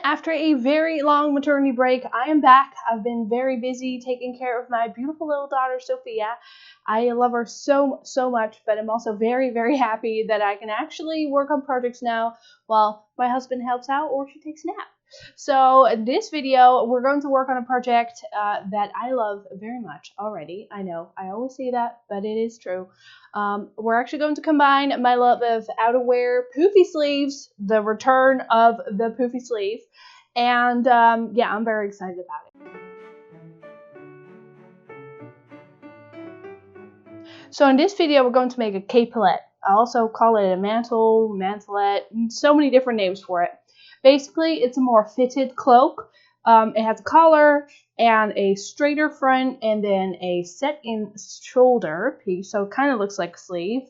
After a very long maternity break, I am back. I've been very busy taking care of my beautiful little daughter, Sophia. I love her so much, but I'm also very happy that I can actually work on projects now while my husband helps out or she takes a nap. So in this video, we're going to work on a project that I love very much already. I know, I always say that, but it is true. We're actually going to combine my love of outerwear poofy sleeves, the return of the poofy sleeve, and yeah, I'm very excited about it. So in this video, we're going to make a capelet. I also call it a mantle, mantelet, so many different names for it. Basically, it's a more fitted cloak. It has a collar and a straighter front and then a set-in shoulder piece, so it kind of looks like a sleeve.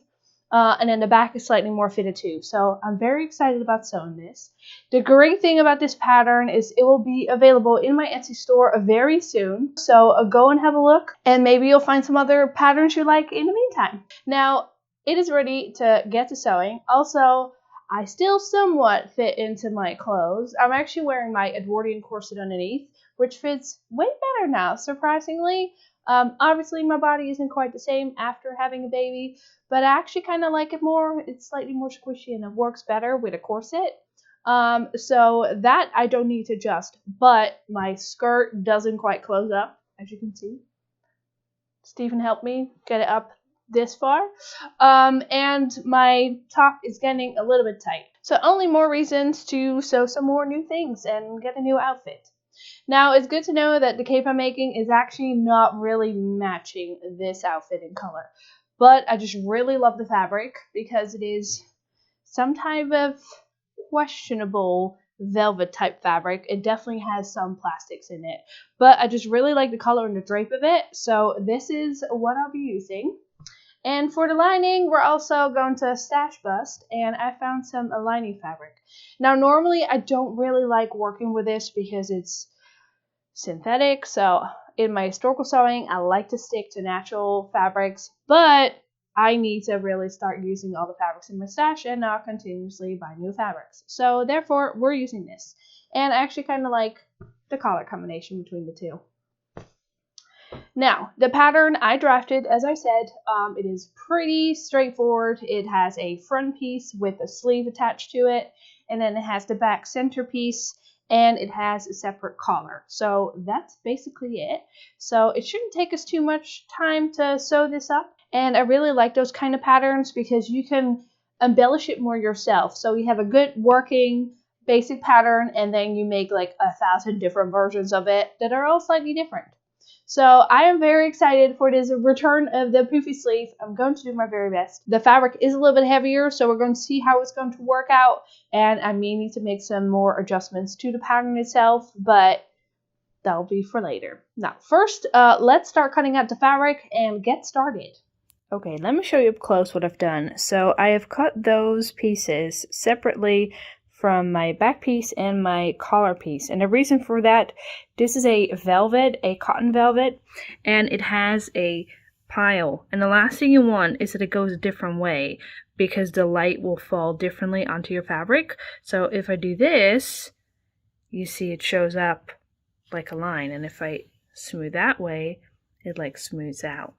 And then the back is slightly more fitted too. So I'm very excited about sewing this. The great thing about this pattern is it will be available in my Etsy store very soon. So go and have a look, and maybe you'll find some other patterns you like in the meantime. Now, it is ready to get to sewing. Also, I still somewhat fit into my clothes. I'm actually wearing my Edwardian corset underneath, which fits way better now, surprisingly. Obviously, my body isn't quite the same after having a baby, but I actually kind of like it more. It's slightly more squishy and it works better with a corset. So that I don't need to adjust, but my skirt doesn't quite close up, as you can see. Stephen helped me get it up this far. And my top is getting a little bit tight. So only more reasons to sew some more new things and get a new outfit. Now, it's good to know that the cape I'm making is actually not really matching this outfit in color. But I just really love the fabric because it is some type of questionable velvet type fabric. It definitely has some plastics in it. But I just really like the color and the drape of it. So this is what I'll be using. And for the lining, we're also going to stash bust, and I found some lining fabric. Now, normally I don't really like working with this because it's synthetic, so in my historical sewing, I like to stick to natural fabrics, but I need to really start using all the fabrics in my stash and not continuously buy new fabrics. So therefore, we're using this. And I actually kind of like the color combination between the two. Now, the pattern I drafted, as I said, it is pretty straightforward. It has a front piece with a sleeve attached to it, and then it has the back centerpiece, and it has a separate collar. So that's basically it. So it shouldn't take us too much time to sew this up. And I really like those kind of patterns because you can embellish it more yourself. So you have a good working basic pattern, and then you make like 1,000 different versions of it that are all slightly different. So I am very excited for this return of the poofy sleeve. I'm going to do my very best. The fabric is a little bit heavier, so we're going to see how it's going to work out. And I may need to make some more adjustments to the pattern itself, but that'll be for later. Now, first, let's start cutting out the fabric and get started. Okay, let me show you up close what I've done. So I have cut those pieces separately from my back piece and my collar piece. And the reason for that, this is a velvet, a cotton velvet, and it has a pile. And the last thing you want is that it goes a different way because the light will fall differently onto your fabric. So if I do this, you see it shows up like a line. And if I smooth that way, it like smooths out.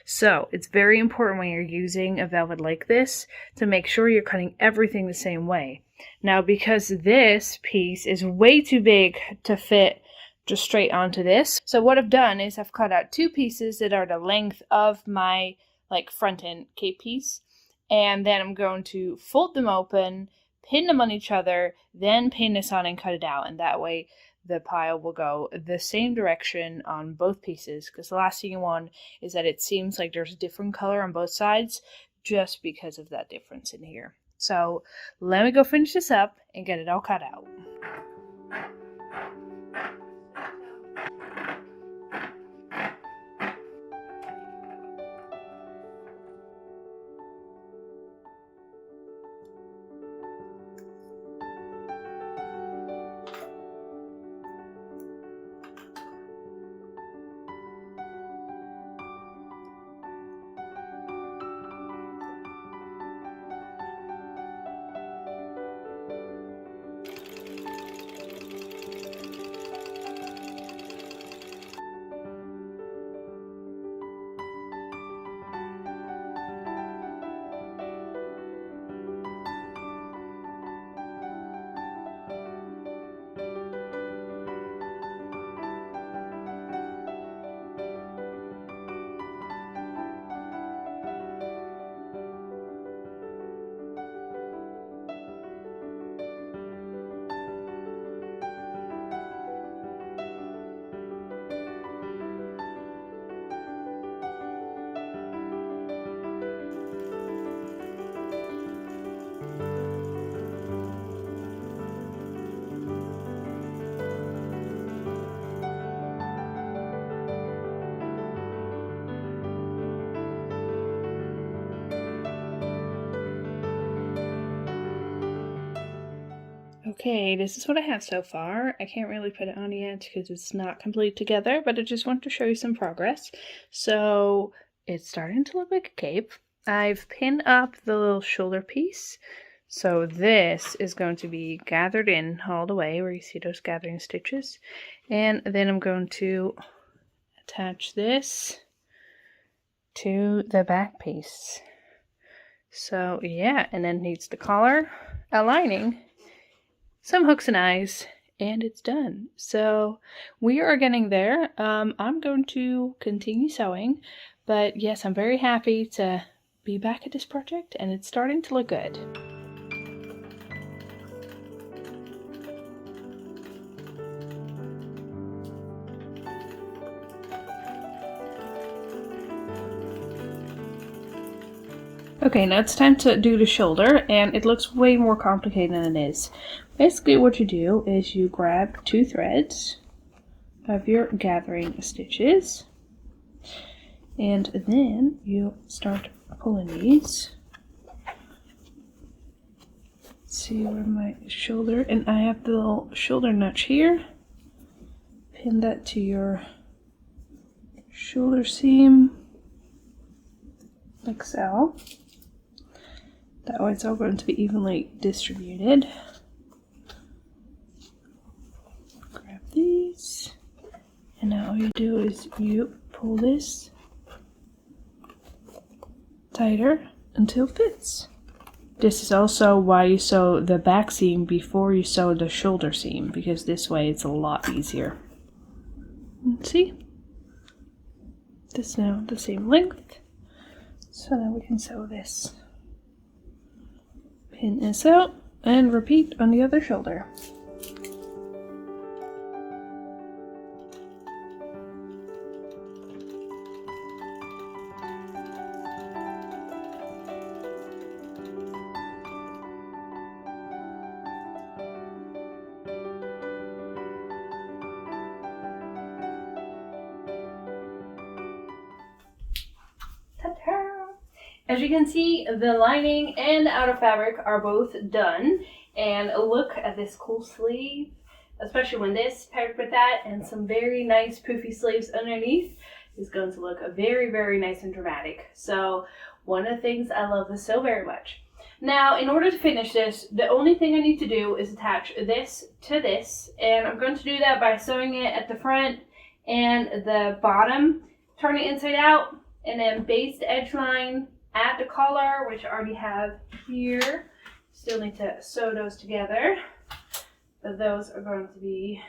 So it's very important when you're using a velvet like this to make sure you're cutting everything the same way. Now, because this piece is way too big to fit just straight onto this, so what I've done is I've cut out two pieces that are the length of my like front end cape piece, and then I'm going to fold them open, pin them on each other, then pin this on and cut it out, and that way the pile will go the same direction on both pieces, because the last thing you want is that it seems like there's a different color on both sides just because of that difference in here. So let me go finish this up and get it all cut out. Okay, this is what I have so far. I can't really put it on yet because it's not complete together, but I just want to show you some progress. So it's starting to look like a cape. I've pinned up the little shoulder piece. So this is going to be gathered in all the way where you see those gathering stitches. And then I'm going to attach this to the back piece. So yeah, and then needs the collar, a lining, some hooks and eyes, and it's done. So we are getting there. I'm going to continue sewing, but yes, I'm very happy to be back at this project, and it's starting to look good. Okay, now it's time to do the shoulder, and it looks way more complicated than it is. Basically what you do is you grab 2 threads of your gathering stitches, and then you start pulling these. See where my shoulder, and I have the little shoulder notch here. Pin that to your shoulder seam, like so. That way it's all going to be evenly distributed. Grab these, and now all you do is you pull this tighter until it fits. This is also why you sew the back seam before you sew the shoulder seam, because this way it's a lot easier. See? This is now the same length, so now we can sew this. Pin this out and repeat on the other shoulder. As you can see, the lining and the outer fabric are both done. And look at this cool sleeve, especially when this paired with that and some very nice poofy sleeves underneath is going to look very, very nice and dramatic. So one of the things I love this so very much. Now, in order to finish this, the only thing I need to do is attach this to this, and I'm going to do that by sewing it at the front and the bottom, turn it inside out, and then base the edge line, add the collar, which I already have here. Still need to sew those together, but those are going to be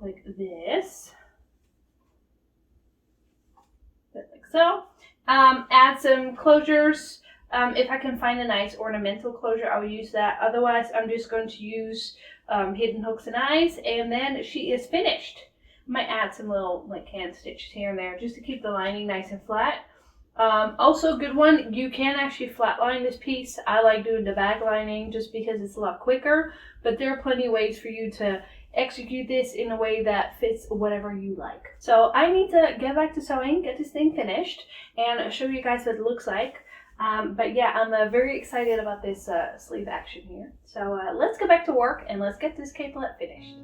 like this, like so. Add some closures. If I can find a nice ornamental closure, I will use that. Otherwise, I'm just going to use hidden hooks and eyes, and then she is finished. Might add some little like hand stitches here and there just to keep the lining nice and flat. Also a good one, you can actually flatline this piece. I like doing the back lining just because it's a lot quicker, but there are plenty of ways for you to execute this in a way that fits whatever you like. So I need to get back to sewing, get this thing finished, and show you guys what it looks like. But yeah, I'm very excited about this sleeve action here. So let's get back to work and let's get this capelet finished.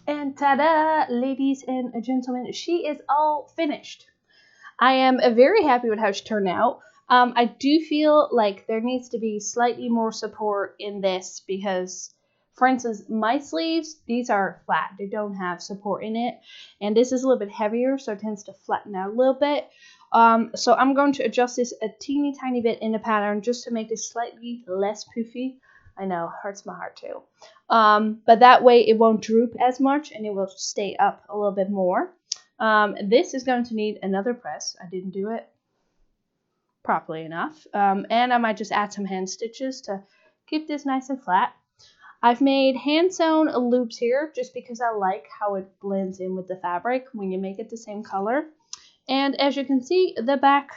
And ta-da, ladies and gentlemen, she is all finished. I am very happy with how she turned out. I do feel like there needs to be slightly more support in this because For instance, my sleeves, these are flat. They don't have support in it. And this is a little bit heavier, so it tends to flatten out a little bit. So I'm going to adjust this a teeny tiny bit in the pattern just to make this slightly less poofy. I know, hurts my heart too. But that way it won't droop as much and it will stay up a little bit more. This is going to need another press. I didn't do it properly enough. And I might just add some hand stitches to keep this nice and flat. I've made hand sewn loops here just because I like how it blends in with the fabric when you make it the same color. And as you can see, the back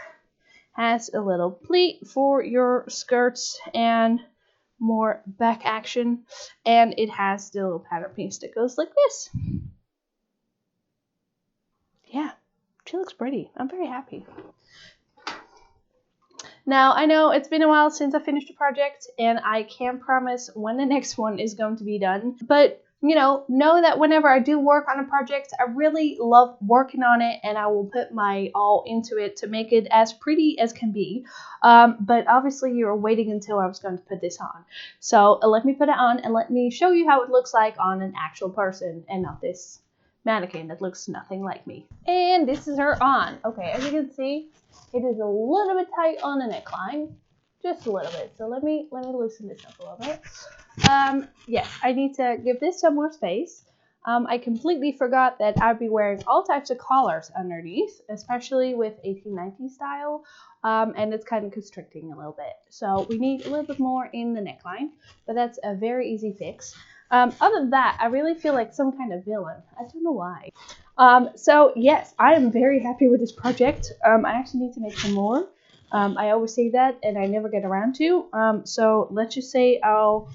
has a little pleat for your skirts and more back action. And it has the little pattern piece that goes like this. Yeah, she looks pretty. I'm very happy. Now, I know it's been a while since I finished the project, and I can't promise when the next one is going to be done. But, know that whenever I do work on a project, I really love working on it, and I will put my all into it to make it as pretty as can be. But obviously, you were waiting until I was going to put this on. So let me put it on, and let me show you how it looks like on an actual person, and not this mannequin that looks nothing like me. And this is her on. Okay, as you can see, it is a little bit tight on the neckline, just a little bit. So let me loosen this up a little bit. Yes, I need to give this some more space. I completely forgot that I'd be wearing all types of collars underneath, especially with 1890 style, and it's kind of constricting a little bit. So we need a little bit more in the neckline, but that's a very easy fix. Other than that, I really feel like some kind of villain. I don't know why. So yes, I am very happy with this project. I actually need to make some more. I always say that and I never get around to. So let's just say I'll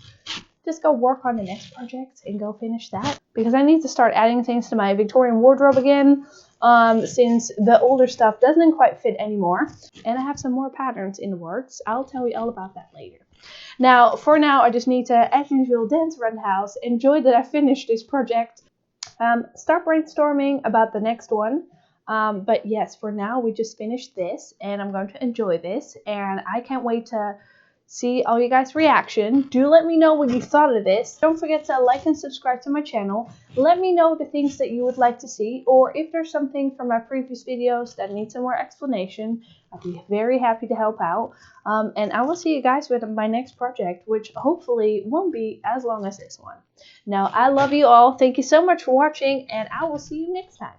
just go work on the next project and go finish that. Because I need to start adding things to my Victorian wardrobe again. Since the older stuff doesn't quite fit anymore. And I have some more patterns in the works. I'll tell you all about that later. Now, for now, I just need to, as usual, dance around the house, enjoy that I finished this project, start brainstorming about the next one. But yes, for now, we just finished this, and I'm going to enjoy this, and I can't wait to see all you guys' reaction. Do let me know what you thought of this. Don't forget to like and subscribe to my channel. Let me know the things that you would like to see, or if there's something from my previous videos that needs some more explanation. I'd be very happy to help out. And I will see you guys with my next project, which hopefully won't be as long as this one. Now, I love you all. Thank you so much for watching, and I will see you next time.